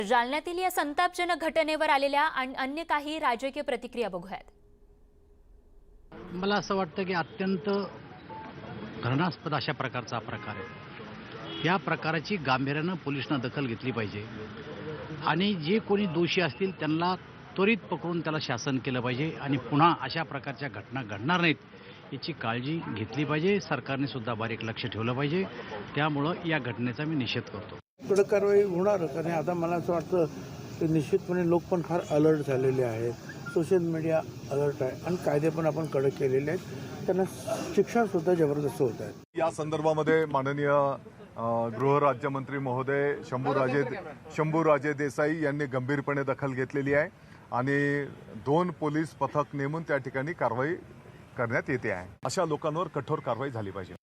जालन्यातील या संतापजनक घटनेवर आलेल्या अन्य काही राजकीय प्रतिक्रिया बघूयात। मला असं वाटतं की अत्यंत घृणास्पद अशा प्रकारचा प्रकार आहे। या प्रकाराची गांभीर्यानं पोलिसांना दखल घेतली पाहिजे आणि जे कोणी दोषी असतील त्यांना त्वरित पकडून त्याला शासन केलं पाहिजे आणि पुन्हा अशा प्रकारच्या घटना घडणार नाहीत याची काळजी घेतली पाहिजे। सरकारने सुद्धा बारीक लक्ष ठेवलं पाहिजे। त्यामुळं या घटनेचा मी निषेध करतो। कडक कारवाई होणार आणि आता मला असं वाटतं की निश्चितपणे लोक पण फार अलर्ट झालेले आहेत, सोशल मीडिया अलर्ट आहे आणि कायदे पण आपण कडक केलेले आहेत, त्यांना शिक्षण सुद्धा जबरदस्त होत आहे। या संदर्भामध्ये माननीय गृहराज्यमंत्री महोदय शंभूराजे देसाई यांनी गंभीरपणे दखल घेतलेली आहे आणि 2 पोलीस पथक नेमून त्या ठिकाणी कारवाई करण्यात येते आहे। अशा लोकांवर कठोर कारवाई झाली पाहिजे।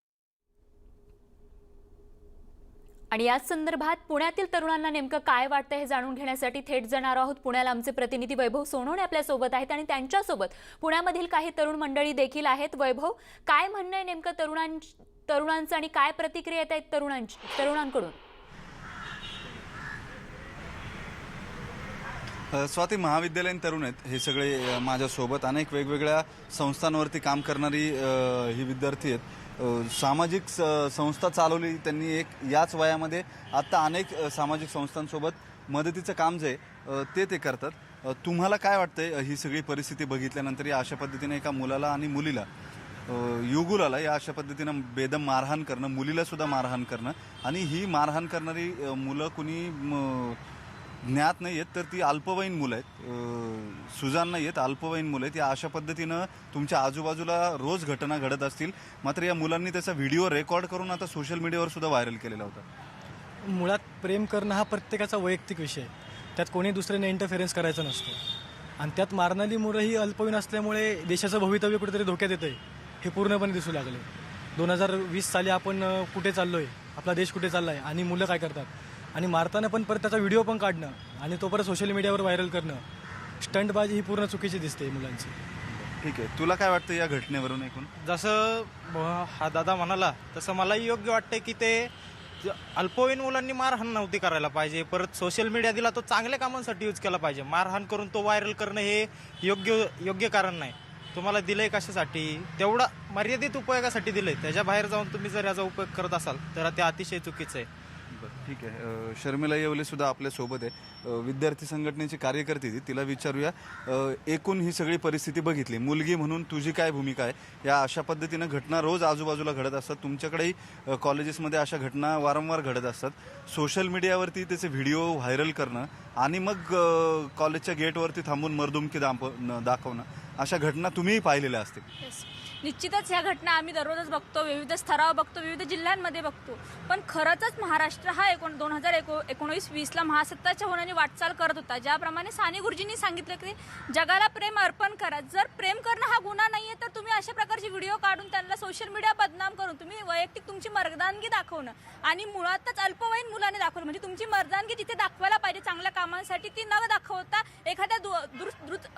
आणि याच संदर्भात पुण्यातील तरुणांना नेमकं काय वाटतं हे जाणून घेण्यासाठी थेट जाणार आहोत। पुण्याला आमचे प्रतिनिधी वैभव सोनवणे आपल्या सोबत आहेत आणि त्यांच्यासोबत पुण्यामधील काही तरुण मंडळी देखील आहेत। वैभव, काय म्हणणं आहे नेमकं तरुणांचं आणि काय प्रतिक्रिया येत आहेत तरुणांकडून? स्वाती, महाविद्यालयीन तरुण आहेत हे सगळे माझ्यासोबत। अनेक वेगवेगळ्या संस्थांवरती काम करणारी ही विद्यार्थी आहेत। सामाजिक संस्था चालवली त्यांनी एक याच वयामध्ये। आता अनेक सामाजिक संस्थांसोबत मदतीचं काम जे ते करतात। तुम्हाला काय वाटतंय ही सगळी परिस्थिती बघितल्यानंतर या अशा पद्धतीने एका मुलाला आणि मुलीला युगुलाला या अशा पद्धतीनं बेदम मारहाण करणं, मुलीला सुद्धा मारहाण करणं आणि ही मारहाण करणारी मुलं कुणी ज्ञात नाही आहेत, तर ती अल्पवयीन मुलं आहेत, सुजान नाही आहेत, अल्पवयीन मुलं आहेत। या अशा पद्धतीनं तुमच्या आजूबाजूला रोज घटना घडत असतील, मात्र या मुलांनी त्याचा व्हिडिओ रेकॉर्ड करून आता सोशल मीडियावर सुद्धा व्हायरल केलेला होता। मुळात प्रेम करणं हा प्रत्येकाचा वैयक्तिक विषय आहे, त्यात कोणी दुसऱ्याने इंटरफेरन्स करायचं नसतं आणि त्यात मारणारी मुलं ही अल्पवयीन असल्यामुळे देशाचं भवितव्य कुठेतरी धोक्यात येतंय हे पूर्णपणे दिसू लागले। 2020 साली आपण कुठे चाललोय, आपला देश कुठे चाललाय आणि मुलं काय करतात आणि मारताना पण परत त्याचा व्हिडिओ पण काढणं आणि तो परत सोशल मीडियावर व्हायरल करणं, स्टंटबाजी ही पूर्ण चुकीची दिसते मुलांची। ठीक आहे, तुला काय वाटतं या घटनेवरून ऐकून? जसं हा दादा म्हणाला तसं मलाही योग्य वाटतं की ते अल्पवयीन मुलांनी मारहाण नव्हती करायला पाहिजे। परत सोशल मीडिया दिला तो चांगल्या कामांसाठी यूज केला पाहिजे। मारहाण करून तो व्हायरल करणं हे योग्य कारण नाही। तुम्हाला दिलंय कशासाठी? तेवढा मर्यादित उपयोगासाठी दिलंय, त्याच्या बाहेर जाऊन तुम्ही जर याचा उपयोग करत असाल तर ते अतिशय चुकीचं आहे। ठीक आहे, शर्मिला येवले सुद्धा आपल्या सोबत आहे, विद्यार्थी संघटनेची कार्यकर्ती ती। तिला विचारूया, एकूण ही सगळी परिस्थिती बघितली, मुलगी म्हणून तुझी काय भूमिका आहे? या अशा पद्धतीनं घटना रोज आजूबाजूला घडत असतात, तुमच्याकडेही कॉलेजेसमध्ये अशा घटना वारंवार घडत असतात। सोशल मीडियावरती त्याचे व्हिडिओ व्हायरल करणं आणि मग कॉलेजच्या गेटवरती थांबून मर्दुमकी दाखवणं, अशा घटना तुम्हीही पाहिलेल्या असतील। निश्चितच ह्या घटना आम्ही दररोजच बघतो, विविध स्तरावर बघतो, विविध जिल्ह्यांमध्ये बघतो। पण खरंच महाराष्ट्र हा 2019-20ला महासत्ताच्या होण्याची वाटचाल करत होता। ज्याप्रमाणे साने गुरुजींनी सांगितलं की जगाला प्रेम अर्पण करा। जर प्रेम करणं हा गुन्हा नाहीये तर तुम्ही अशा प्रकारचे व्हिडिओ काढून त्यांना सोशल मीडिया बदनाम करून तुम्ही वैयक्तिक तुमची मर्दानगी दाखवणं आणि मुळातच अल्पवयीन मुलाने दाखवलं, म्हणजे तुमची मर्दानगी जिथे दाखवायला पाहिजे चांगल्या कामांसाठी ती न दाखवता एखाद्या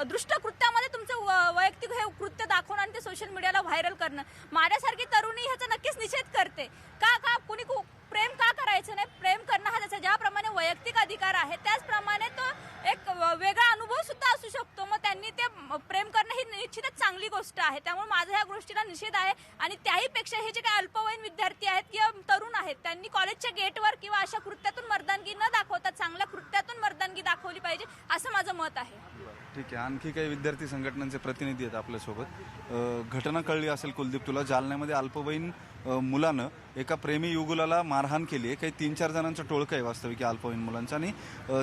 दृष्ट कृत्यामध्ये तुमचं वैयक्तिक हे कृत्य दाखवणं आणि ते सोशल मीडियाला व्हायरल करणं, माझ्यासारखी तरुणी ह्याचा नक्कीच निषेध करते। का कुणी प्रेम का करायचं नाही? प्रेम करणं हा त्याचा ज्याप्रमाणे वैयक्तिक अधिकार आहे त्याचप्रमाणे तो एक वेगळा अनुभव सुद्धा असू शकतो। मग त्यांनी ते प्रेम करणं ही निश्चितच चांगली गोष्ट आहे। त्यामुळे माझा ह्या गोष्टीला निषेध आहे आणि त्याहीपेक्षा हे जे काही अल्पवयीन विद्यार्थी आहेत किंवा तरुण आहेत त्यांनी कॉलेजच्या गेटवर किंवा अशा कृत्यातून मर्दानगी न दाखवता चांगल्या कृत्यातून मर्दानगी दाखवली पाहिजे असं माझं मत आहे। ठीक आहे, आणखी काही विद्यार्थी संघटनांचे प्रतिनिधी आहेत आपल्यासोबत। घटना कळली असेल कुलदीप तुला, जालन्यामध्ये अल्पवयीन मुलानं एका प्रेमी युगुलाला मारहाण केली आहे। काही 3-4 जणांचं टोळकं आहे वास्तविक अल्पवयीन मुलांचं आणि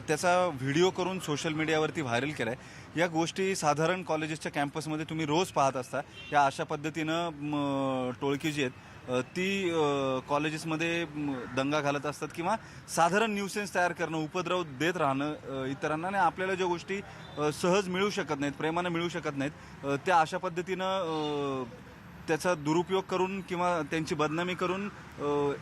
त्याचा व्हिडिओ करून सोशल मीडियावरती व्हायरल केला आहे। या गोष्टी साधारण कॉलेजेसच्या कॅम्पसमध्ये तुम्ही रोज पाहत असता। या अशा पद्धतीनं टोळकी जी आहेत ती कॉलेजेसमध्ये दंगा घालत असतात किंवा साधारण न्यूसेन्स तयार करणं, उपद्रव देत राहणं इतरांना आणि आपल्याला ज्या गोष्टी सहज मिळू शकत नाहीत, प्रेमानं मिळू शकत नाहीत, त्या अशा पद्धतीनं त्याचा दुरुपयोग करून किंवा त्यांची बदनामी करून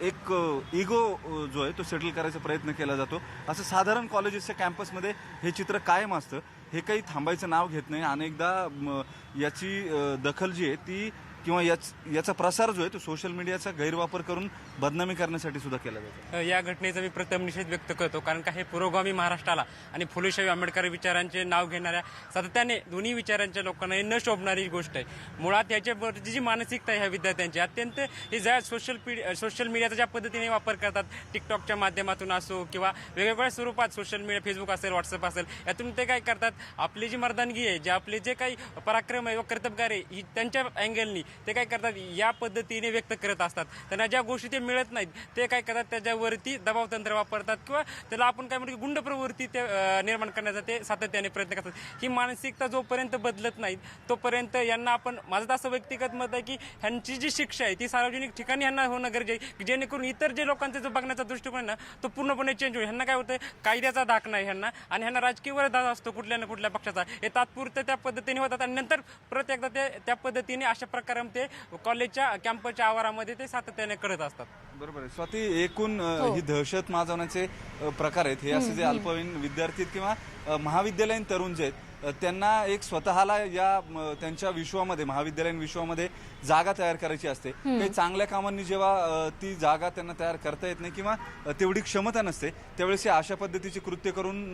एक इगो जो आहे तो सेटल करायचा प्रयत्न केला जातो। असं साधारण कॉलेजेसच्या कॅम्पसमध्ये हे चित्र कायम असतं, हे काही थांबायचं नाव घेत नाही। अनेकदा याची दखल जी आहे ती किंवा याचा प्रसार जो आहे तो सोशल मीडियाचा गैरवापर करून बदनामी करण्यासाठी सुद्धा केला जातो. या घटनेचा मी प्रथम निषेध व्यक्त करतो, कारण का हे पुरोगामी महाराष्ट्राला आणि फुलेशाही आंबेडकर विचारांचे नाव घेणाऱ्या सातत्याने दोन्ही विचारांच्या लोकांना हे न शोभणारी गोष्ट आहे. मुळात याच्यावरची जी मानसिकता आहे ह्या विद्यार्थ्यांची अत्यंत हे ज्या सोशल मीडियाचा ज्या पद्धतीने वापर करतात, टिकटॉकच्या माध्यमातून असो किंवा वेगवेगळ्या स्वरूपात सोशल मीडिया, फेसबुक असेल, व्हॉट्सअप असेल, यातून ते काय करतात, आपली जी मर्दानगी आहे, जे आपले जे काही पराक्रम आहे व कर्तबगार आहे, ही त्यांच्या अँगलनी ते काय करतात या पद्धतीने व्यक्त करत असतात. त्यांना ज्या गोष्टी ते मिळत नाहीत ते काय करतात त्याच्यावरती दबाव तंत्र वापरतात किंवा त्याला आपण काय म्हणतो गुंड प्रवृत्ती ते निर्माण करण्याचा ते सातत्याने प्रयत्न करतात. ही मानसिकता जोपर्यंत बदलत नाही तोपर्यंत यांना आपण, माझं असं व्यक्तिगत मत आहे की ह्यांची जी शिक्षा आहे ती सार्वजनिक ठिकाणी यांना होणं गरजेचं आहे, जेणेकरून इतर जे लोकांचा जो बघण्याचा दृष्टिकोन आहे ना तो पूर्णपणे चेंज होईल. ह्यांना काय होतं, कायद्याचा धाक नाही ह्यांना, आणि ह्यांना राजकीय वरदान असतो कुठल्या ना कुठल्या पक्षाचा, हे तात्पुरतं त्या पद्धतीने होतात आणि नंतर परत एकदा ते त्या पद्धतीने अशा प्रकारे ते कॉलेजच्या कॅम्पसच्या आवारामध्ये ते सातत्याने करत असतात. बरोबर आहे स्वाती. एकूण ही दहशत माजवण्याचे प्रकार आहेत. हे असे जे अल्पवयीन विद्यार्थी किंवा महाविद्यालयीन तरुण जे आहेत त्यांना एक स्वतःला या त्यांच्या विश्वामध्ये, महाविद्यालयीन विश्वामध्ये जागा तयार करायची असते. काही चांगल्या कामांनी जेव्हा ती जागा त्यांना तयार करता येत नाही किंवा तेवढी क्षमता नसते त्यावेळेस अशा पद्धतीची कृत्य करून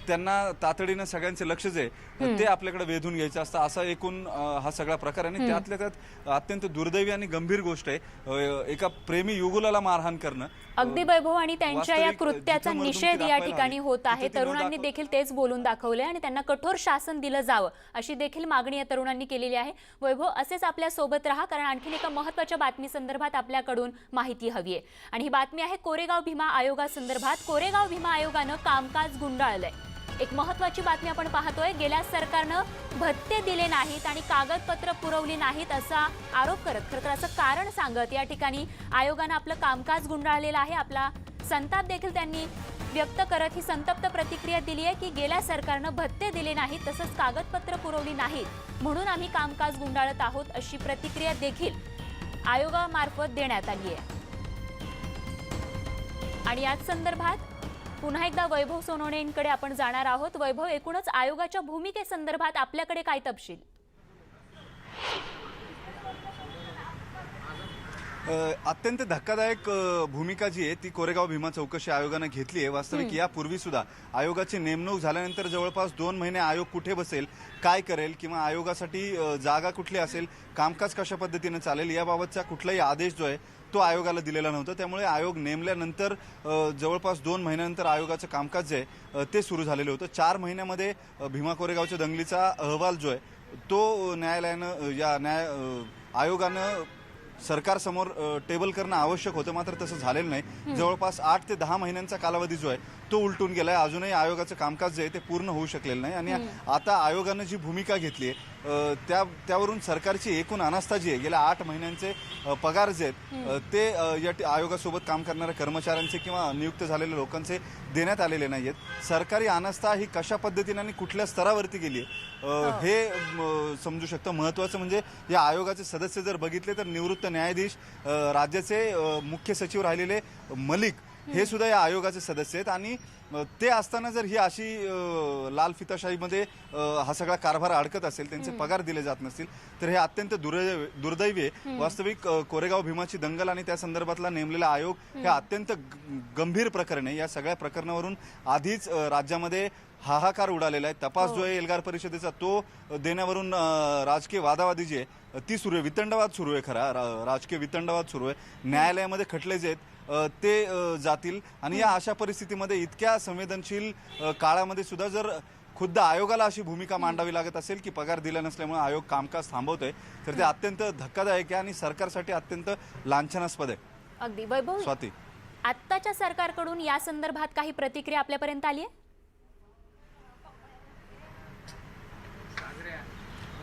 त्यांना तातडीनं सगळ्यांचे लक्ष जे ते आपल्याकडे वेधून घ्यायचं असतं. असा एकूण हा सगळा प्रकार आहे आणि त्यातल्या त्यात अत्यंत दुर्दैवी आणि गंभीर गोष्ट आहे एका प्रेमी युगुलाला मारहाण करणं. अगदी वैभव, आणि त्यांच्या या कृत्याचा निषेध या ठिकाणी होत आहे. तरुणांनी देखील तेच बोलून दाखवले आणि त्यांना कठोर शासन दिलं जावं अशी देखील मागणी या तरुणांनी केलेली आहे. वैभव, असेच आपल्या सोबत राहा, कारण आणखीन एका महत्त्वाच्या बातमी संदर्भात आपल्याकडून माहिती हवी आहे आणि ही बातमी आहे कोरेगाव भीमा आयोगासंदर्भात. कोरेगाव भीमा आयोगानं कामकाज गुंडाळलंय. एक महत्त्वाची बातमी आपण पाहतोय. गेल्या सरकारनं भत्ते दिले नाहीत आणि कागदपत्र पुरवली नाहीत असा आरोप करत, खरं तर असं कारण सांगत या ठिकाणी आयोगानं आपलं कामकाज गुंडाळलेलं आहे. आपला संताप देखील त्यांनी व्यक्त करत ही संतप्त प्रतिक्रिया दिली आहे की गेल्या सरकारनं भत्ते दिले नाहीत तसंच कागदपत्र पुरवली नाहीत म्हणून आम्ही कामकाज गुंडाळत आहोत अशी प्रतिक्रिया देखील आयोगामार्फत देण्यात आली आहे. आणि याच संदर्भात पुन्हा एकदा वैभव सोनवणेंकडे आपण जाणार आहोत. वैभव, एकूणच आयोगाच्या भूमिकेसंदर्भात आपल्याकडे काय तपशील? अत्यंत धक्कादायक भूमिका जी आहे ती कोरेगाव भीमा चौकशी आयोगानं घेतली आहे. वास्तविक यापूर्वी सुद्धा आयोगाची नेमणूक झाल्यानंतर जवळपास 2 महिने आयोग कुठे बसेल, काय करेल किंवा आयोगासाठी जागा कुठली असेल, कामकाज कशा पद्धतीने चालेल याबाबतचा कुठलाही आदेश जो आहे तो आयोगाला दिलेला नव्हता. त्यामुळे आयोग नेमल्यानंतर जवळपास 2 महिन्यानंतर आयोगाचं कामकाज जे आहे ते सुरू झालेलं होतं. 4 महिन्यामध्ये भीमा कोरेगावच्या दंगलीचा अहवाल जो आहे तो न्यायालयानं या आयोगानं सरकारसमोर टेबल करणं आवश्यक होतं, मात्र तसं झालेलं नाही. जवळपास 8 ते 10 महिन्यांचा कालावधी जो आहे तो उलटून गेलाय. अजूनही आयोगाचं कामकाज जे आहे ते पूर्ण होऊ शकलेलं नाही आणि आता आयोगानं जी भूमिका घेतली आहे त्यावरून सरकारची एकूण अनास्था जी आहे, गेल्या 8 महिन्यांचे पगार जे आहेत ते या आयोगासोबत काम करणाऱ्या कर्मचाऱ्यांचे किंवा नियुक्त झालेल्या लोकांचे देण्यात आलेले नाहीत. सरकारी अनास्था ही कशा पद्धतीने आणि कुठल्या स्तरावरती गेली हे समजू शकतं. महत्वाचं म्हणजे या आयोगाचे सदस्य जर बघितले तर निवृत्त न्यायाधीश, राज्याचे मुख्य सचिव राहिलेले मलिक हे सुद्धा या आयोगाचे सदस्य आहेत आणि ते असताना जर ही अशी लाल फिताशाहीमध्ये हा सगळा कारभार अडकत असेल, त्यांचे पगार दिले जात नसतील तर हे अत्यंत दुर्दैवी आहे. वास्तविक कोरेगाव भीमाची दंगल आणि त्या संदर्भातला नेमलेला आयोग हे अत्यंत गंभीर प्रकरण आहे. या सगळ्या प्रकरणावरून आधीच राज्यामध्ये हाहाकार उडालेला आहे. तपास जो आहे एल्गार परिषदेचा तो देण्यावरून राजकीय वादावादी जी आहे ती सुरू आहे. वितंडवाद सुरू आहे, खरा राजकीय वितंडवाद सुरू आहे. न्यायालयामध्ये खटले जे आहेत ते जातील आणि या अशा परिस्थितीमध्ये इतक्या संवेदनशील काळामध्ये सुद्धा जर खुद्द आयोगाला अशी भूमिका मांडावी लागत असेल की पगार दिला नसल्यामुळे आयोग कामकाज थांबवतोय तर ते अत्यंत धक्कादायक आहे आणि सरकारसाठी अत्यंत लांछनास्पद आहे. अगदी वैभव, स्वाती, आत्ताच्या सरकारकडून या संदर्भात काही प्रतिक्रिया आपल्यापर्यंत आली आहे?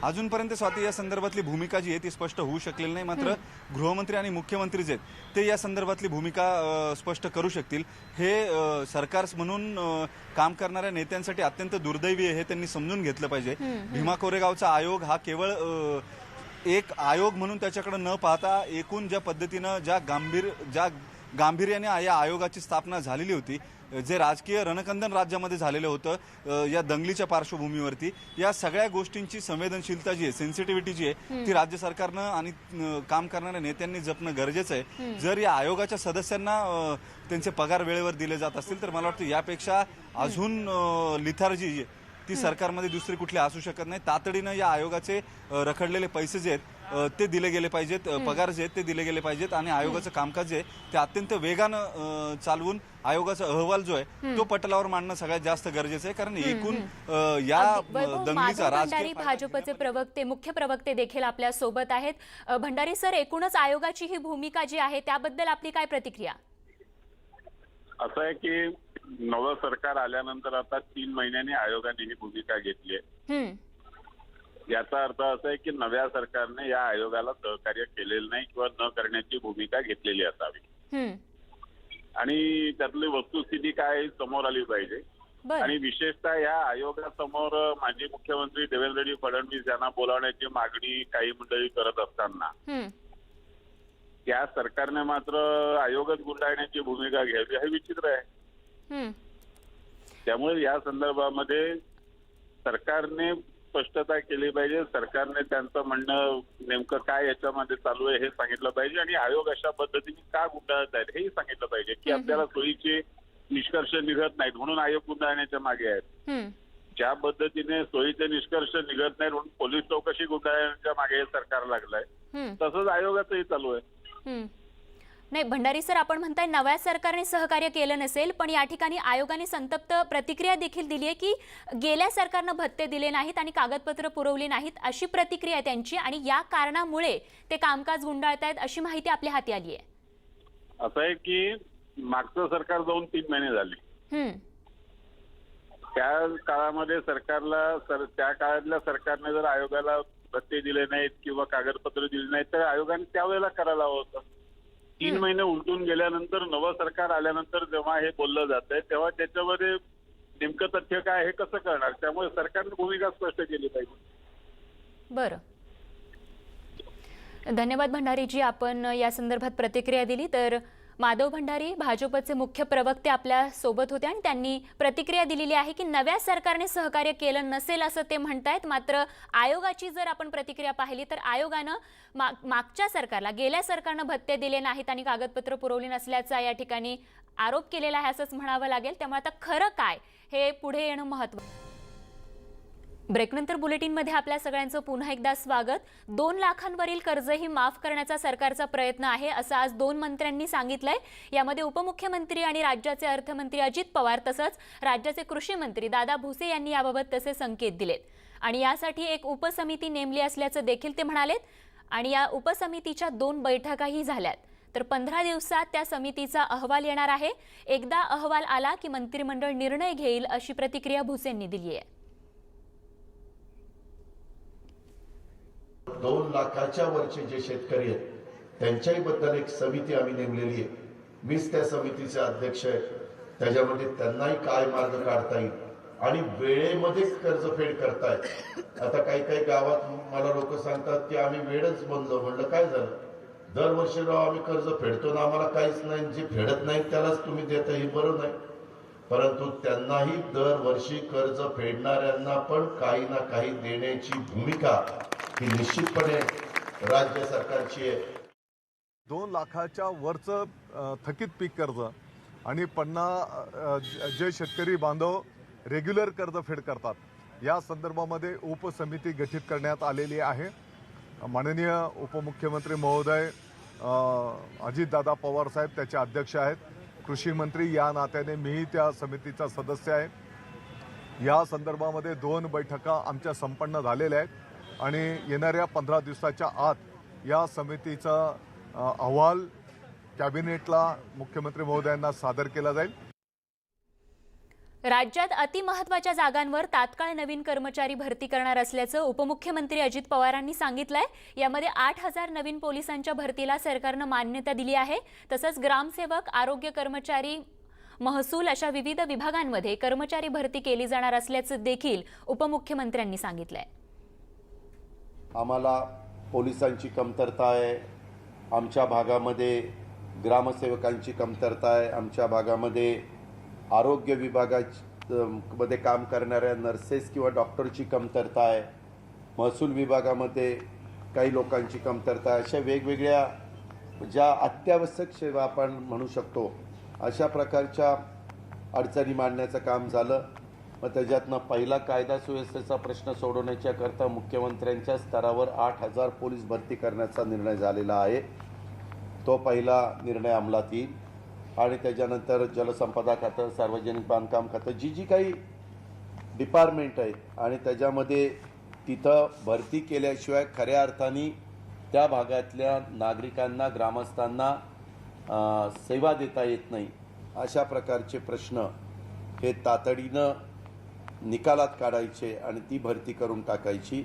अजूनपर्यंत स्वाती या संदर्भातली भूमिका जी आहे ती स्पष्ट होऊ शकलेली नाही. मात्र गृहमंत्री आणि मुख्यमंत्री जे आहेत ते या संदर्भातली भूमिका स्पष्ट करू शकतील. हे सरकार म्हणून काम करणाऱ्या नेत्यांसाठी अत्यंत दुर्दैवी आहे हे त्यांनी समजून घेतलं पाहिजे. भीमा कोरेगावचा आयोग हा केवळ एक आयोग म्हणून त्याच्याकडे न पाहता एकूण ज्या पद्धतीनं ज्या गांभीर्याने या आयोगाची स्थापना झालेली होती. जे राजकीय रणकंदन राज्यामध्ये झालेलं होतं या दंगलीच्या पार्श्वभूमीवरती, या सगळ्या गोष्टींची संवेदनशीलता जी आहे, सेन्सिटिव्हिटी जी आहे, ती राज्य सरकारनं आणि काम करणाऱ्या नेत्यांनी जपणं गरजेचं आहे. जर या आयोगाच्या सदस्यांना त्यांचे पगार वेळेवर दिले जात असतील तर मला वाटतं यापेक्षा अजून लिथार्जी जी आहे ती सरकारमध्ये दुसरी कुठली असू शकत नाही. तातडीनं या आयोगाचे रखडलेले पैसे जे आहेत ते दिले गेले पाहिजेत, पगार जे आहेत ते दिले गेले पाहिजेत आणि आयोगाचं कामकाज जे आहे ते अत्यंत वेगानं चालवून आयोगाचा अहवाल जो आहे तो पटलावर मांडणं सगळ्यात जास्त गरजेचं आहे. कारण एकूण या दंगलीचा माधव राजकीय भंडारी भाजपचे प्रवक्ते, मुख्य प्रवक्ते देखील आपल्या सोबत आहेत. भंडारी सर, एकूणच आयोगाची ही भूमिका जी आहे त्याबद्दल आपली काय प्रतिक्रिया? असं आहे की नवं सरकार आल्यानंतर आता 3 महिन्यांनी आयोगाने ही भूमिका घेतली आहे. याचा अर्थ असा आहे की नव्या सरकारने या आयोगाला सहकार्य केलेलं नाही किंवा न करण्याची भूमिका घेतलेली असावी आणि त्यातली वस्तुस्थिती काय समोर आली पाहिजे. आणि विशेषतः या आयोगासमोर माजी मुख्यमंत्री देवेंद्रजी फडणवीस यांना बोलावण्याची मागणी काही मंडळी करत असताना या सरकारने मात्र आयोगच गुंडाळण्याची भूमिका घ्यावी हे विचित्र आहे. त्यामुळे या संदर्भामध्ये सरकारने स्पष्टता केली पाहिजे. सरकारने त्यांचं म्हणणं नेमकं काय याच्यामध्ये चालू आहे हे सांगितलं पाहिजे आणि आयोग अशा पद्धतीने का गुंडाळत आहेत हेही सांगितलं पाहिजे की आपल्याला सोयीचे निष्कर्ष निघत नाहीत म्हणून आयोग गुंडाळण्याच्या मागे आहेत. ज्या पद्धतीने सोयीचे निष्कर्ष निघत नाहीत म्हणून पोलीस चौकशी गुंडाळण्याच्या मागे हे सरकार लागलंय, तसंच आयोगाचंही चालू आहे. नाही भंडारी सर, आपण म्हणताय नव्या सरकारने सहकार्य केलं नसेल, पण या ठिकाणी आयोगाने संतप्त प्रतिक्रिया देखील दिली आहे की गेल्या सरकारनं भत्ते दिले नाहीत आणि कागदपत्र पुरवली नाहीत अशी प्रतिक्रिया आहे त्यांची आणि या कारणामुळे ते कामकाज गुंडाळतायत अशी माहिती आपल्या हाती आली आहे. असं आहे की मागचं सरकार जाऊन 3 महिने झाले. त्या काळामध्ये त्या काळातल्या सरकारने जर आयोगाला भत्ते दिले नाहीत किंवा कागदपत्र दिली नाहीत तर आयोगाने त्यावेळेला करायला हवं होतं. 3 महिने उलटून गेल्यानंतर नवं सरकार आल्यानंतर जेव्हा हे बोललं जात आहे तेव्हा त्याच्यामध्ये नेमकं तथ्य काय हे कसं करणार. त्यामुळे सरकारने भूमिका स्पष्ट केली पाहिजे. बरं, धन्यवाद भंडारीजी, आपण या संदर्भात प्रतिक्रिया दिली. तर माधव भंडारी भाजपचे मुख्य प्रवक्ते आपल्या सोबत होते आणि त्यांनी प्रतिक्रिया दिलेली आहे की नव्या सरकारने सहकार्य केलं नसेल असं ते म्हणतायत. मात्र आयोगाची जर आपण प्रतिक्रिया पाहिली तर आयोगानं मागच्या सरकारला, गेल्या सरकारनं भत्ते दिले नाहीत आणि कागदपत्र पुरवली नसल्याचा या ठिकाणी आरोप केलेला आहे असंच म्हणावं लागेल. त्यामुळे आता खरं काय हे पुढे येणं महत्त्वाचं. ब्रेकनंतर बुलेटिनमध्ये आपल्या सगळ्यांचं पुन्हा एकदा स्वागत. 2 लाखांवरील कर्जही माफ करण्याचा सरकारचा प्रयत्न आहे असं आज 2 मंत्र्यांनी सांगितलंय. यामध्ये उपमुख्यमंत्री आणि राज्याचे अर्थमंत्री अजित पवार तसंच राज्याचे कृषी मंत्री दादा भुसे यांनी याबाबत तसे संकेत दिलेत आणि यासाठी एक उपसमिती नेमली असल्याचं देखील ते म्हणालेत. आणि या उपसमितीच्या 2 बैठकाही झाल्यात. तर 15 दिवसात त्या समितीचा अहवाल येणार आहे. एकदा अहवाल आला की मंत्रिमंडळ निर्णय घेईल अशी प्रतिक्रिया भुसेंनी दिली आहे. 2 लाखाच्या वरचे जे शेतकरी आहेत त्यांच्याही बद्दल एक समिती आम्ही नेमलेली आहे. मीच त्या समितीचे अध्यक्ष आहे. त्याच्यामध्ये त्यांनाही काय मार्ग काढता येईल आणि वेळेमध्ये कर्जफेड करतायत. आता काही गावात मला लोक सांगतात की आम्ही वेळच बनलो. म्हणलं काय झालं? दरवर्षी आम्ही कर्ज फेडतो ना, आम्हाला काहीच नाही. जे फेडत नाही त्यालाच तुम्ही देता, हे बरं नाही. परंतु त्यांनाही दरवर्षी कर्ज फेडणाऱ्यांना पण काही ना काही देण्याची भूमिका ही निश्चितपणे राज्य सरकारची आहे. 2 लाखाच्या वरचं थकीत पीक कर्ज आणि जे शेतकरी बांधव रेग्युलर कर्जफेड करतात या संदर्भामध्ये उपसमिती गठीत करण्यात आलेली आहे. माननीय उपमुख्यमंत्री महोदय अजितदादा पवार साहेब त्याचे अध्यक्ष आहेत. कृषी मंत्री या नात्याने मीही त्या समितीचा सदस्य आहे. या संदर्भामध्ये 2 बैठका आमच्या संपन्न झालेल्या आहेत आणि येणाऱ्या 15 दिवसाच्या आत या समितीचा अहवाल कॅबिनेटला मुख्यमंत्री महोदयांना सादर केला जाईल. राज्यात अतिमहत्त्वाच्या जागांवर तात्काळ नवीन कर्मचारी भरती करणार असल्याचं उपमुख्यमंत्री अजित पवारांनी सांगितलंय. यामध्ये 8,000 नवीन पोलिसांच्या भरतीला सरकारनं मान्यता दिली आहे. तसंच ग्रामसेवक, आरोग्य कर्मचारी, महसूल अशा विविध विभागांमध्ये कर्मचारी भरती केली जाणार असल्याचं देखील उपमुख्यमंत्र्यांनी सांगितलंय. आम्हाला पोलिसांची कमतरता आहे. आमच्या भागामध्ये ग्रामसेवकांची कमतरता आहे, आमच्या भागामध्ये आरोग्य मध्ये काम करणाऱ्या नर्सेस किंवा डॉक्टरची कमतरता आहे, महसूल विभागामध्ये काही लोकांची कमतरता आहे. अशा वेगवेगळ्या ज्या अत्यावश्यक सेवा आपण म्हणू शकतो अशा प्रकारच्या अडचणी मांडण्याचं काम झालं. मग त्याच्यातनं पहिला कायदा सुव्यवस्थेचा प्रश्न सोडवण्याच्याकरता मुख्यमंत्र्यांच्या स्तरावर 8,000 पोलीस भरती करण्याचा निर्णय झालेला आहे. तो पहिला निर्णय अंमलात येईल आणि त्याच्यानंतर जलसंपदा खातं, सार्वजनिक बांधकाम खातं, जी काही डिपार्टमेंट आहेत आणि त्याच्यामध्ये तिथं भरती केल्याशिवाय खऱ्या अर्थाने त्या भागातल्या नागरिकांना, ग्रामस्थांना सेवा देता येत नाही. अशा प्रकारचे प्रश्न हे तातडीनं निकालात काढायचे आणि ती भरती करून टाकायची,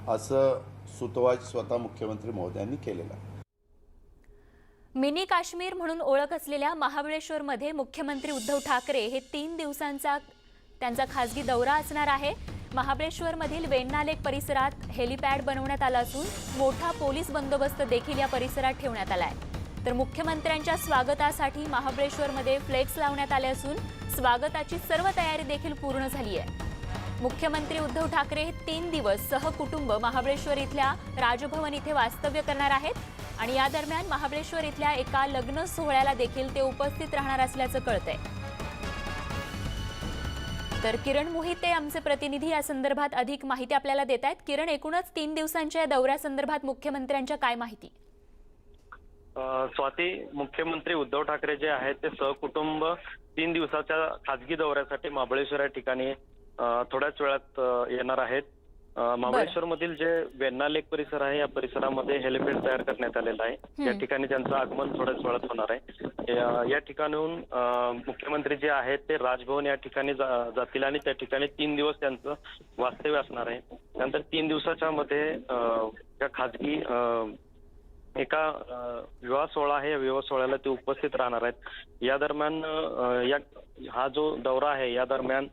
असं सुतोवाच स्वतः मुख्यमंत्री महोदयांनी केलेलं आहे. मिनी काश्मीर म्हणून ओळख असलेल्या महाबळेश्वरमध्ये मुख्यमंत्री उद्धव ठाकरे हे 3 दिवसांचा त्यांचा खासगी दौरा असणार आहे. महाबळेश्वरमधील वेण्णा लेक परिसरात हेलिपॅड बनवण्यात आला असून मोठा पोलीस बंदोबस्त देखील या परिसरात ठेवण्यात आला आहे. तर मुख्यमंत्र्यांच्या स्वागतासाठी महाबळेश्वरमध्ये फ्लेक्स लावण्यात आले असून स्वागताची सर्व तयारी देखील पूर्ण झाली आहे. मुख्यमंत्री उद्धव ठाकरे हे 3 दिवस सहकुटुंब महाबळेश्वर इथल्या राजभवन इथे वास्तव्य करणार आहेत आणि या दरम्यान महाबळेश्वर इथल्या एका लग्न सोहळ्याला देखील ते उपस्थित राहणार असल्याचं कळतंय. तर किरण मोहिते आमचे प्रतिनिधी या संदर्भात अधिक माहिती आपल्याला देत आहेत. किरण, एकूणच 3 दिवसांच्या दौऱ्यासंदर्भात मुख्यमंत्र्यांच्या काय माहिती? स्वाती, मुख्यमंत्री उद्धव ठाकरे जे आहेत ते सहकुटुंब 3 दिवसाच्या खासगी दौऱ्यासाठी महाबळेश्वर या ठिकाणी थोड्याच वेळात येणार आहेत. महाबळेश्वरमधील जे वेण्णा लेक परिसर आहे या परिसरामध्ये हेलिपॅड तयार करण्यात आलेला आहे. या ठिकाणी त्यांचं आगमन थोड्याच वेळात होणार आहे. या ठिकाणून मुख्यमंत्री जे आहेत ते राजभवन या ठिकाणी जातील आणि त्या ठिकाणी 3 दिवस त्यांचं वास्तव्य असणार आहे. त्यानंतर 3 दिवसाच्या मध्ये या खाजगी एका विवाह सोहळा आहे, या विवाह सोहळ्याला ते उपस्थित राहणार आहेत. या दरम्यान हा जो दौरा आहे या दरम्यान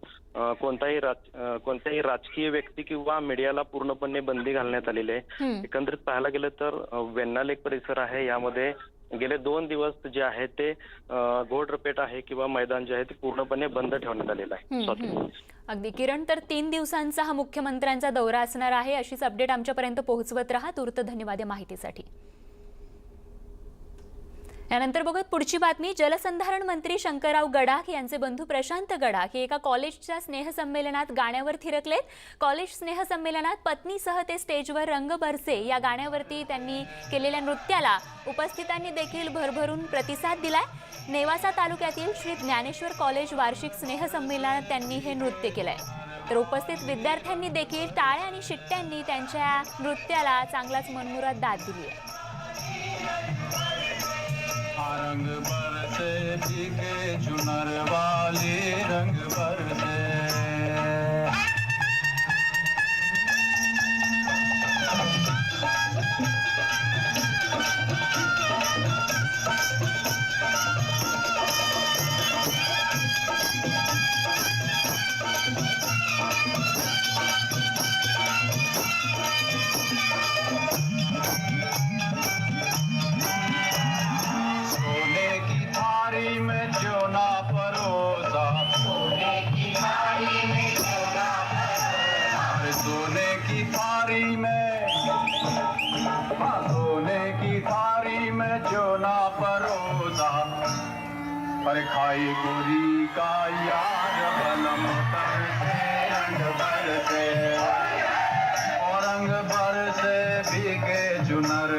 कोणत्याही राजकीय व्यक्ती किंवा मीडियाला पूर्णपणे बंदी घालण्यात आलेली आहे. एकंदरीत पाहायला गेलं तर वेण्णा लेक परिसर आहे यामध्ये गेले 2 दिवस जे आहे ते घोडरपेट आहे किंवा मैदान जे आहे ते पूर्णपणे बंद ठेवण्यात आलेलं आहे. अगदी किरण, तर 3 दिवसांचा हा मुख्यमंत्र्यांचा दौरा असणार आहे. अशीच अपडेट आमच्यापर्यंत पोहोचवत राहा. तूर्त धन्यवाद या माहितीसाठी. यानंतर बघत पुढची बातमी. जलसंधारण मंत्री शंकरराव गडाख यांचे बंधू प्रशांत गडाख हे एका कॉलेजच्या स्नेहसंमेलनात गाण्यावर थिरकलेत. कॉलेज स्नेहसंमेलनात पत्नीसह ते स्टेजवर रंग बरसे या गाण्यावरती त्यांनी केलेल्या नृत्याला उपस्थितांनी देखील भरभरून प्रतिसाद दिलाय. नेवासा तालुक्यातील श्री ज्ञानेश्वर कॉलेज वार्षिक स्नेहसंमेलनात त्यांनी हे नृत्य केलंय. तर उपस्थित विद्यार्थ्यांनी देखील टाळ्या आणि शिट्ट्यांनी त्यांच्या नृत्याला चांगलाच मनमुराद दाद दिली आहे. रंग बरसे भीगे चुनर वाले रंग बरसे पर खाई गोरी का यार बलम रंग बरसे और रंग बरसे भीगे चुनर